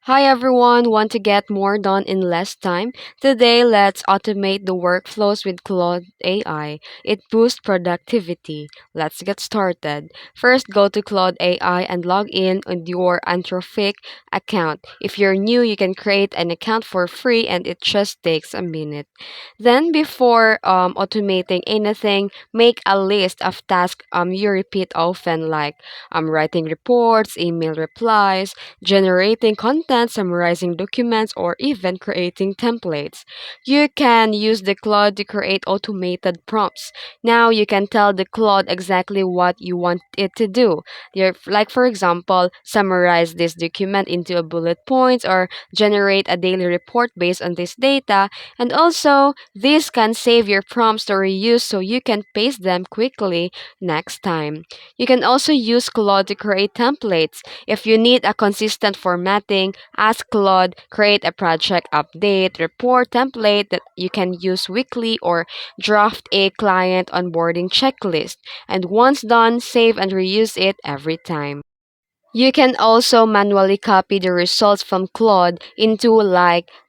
Hi everyone, want to get more done in less time? Today, let's automate the workflows with Claude AI. It boosts productivity. Let's get started. First, go to Claude AI and log in on your Anthropic account. If you're new, you can create an account for free and it just takes a minute. Then, before automating anything, make a list of tasks you repeat often, like writing reports, email replies, generating content, summarizing documents, or even creating templates. You can use the Claude to create automated prompts. Now you can tell the Claude exactly what you want it to do. Like, for example, summarize this document into a bullet points or generate a daily report based on this data. And also, this can save your prompts to reuse so you can paste them quickly next time. You can also use Claude to create templates. If you need a consistent formatting, ask Claude, create a project update report template that you can use weekly or draft a client onboarding checklist. And once done, save and reuse it every time. You can also manually copy the results from Claude into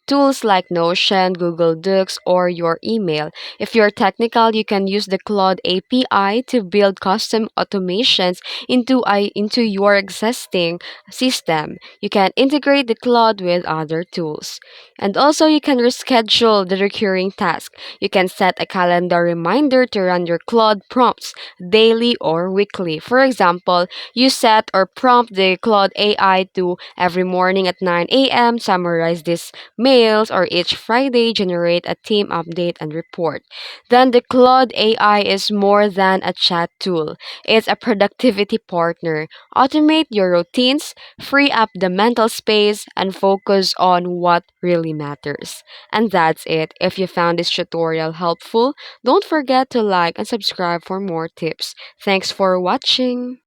tools like Notion, Google Docs, or your email. If you're technical, you can use the Claude API to build custom automations into your existing system. You can integrate the Claude with other tools. And also you can reschedule the recurring task. You can set a calendar reminder to run your Claude prompts daily or weekly. For example, you set or prompt the Claude AI to every morning at 9 a.m. summarize these mails, or each Friday generate a team update and report. Then the Claude AI is more than a chat tool. It's a productivity partner. Automate your routines, free up the mental space, and focus on what really matters. And that's it. If you found this tutorial helpful, don't forget to like and subscribe for more tips. Thanks for watching.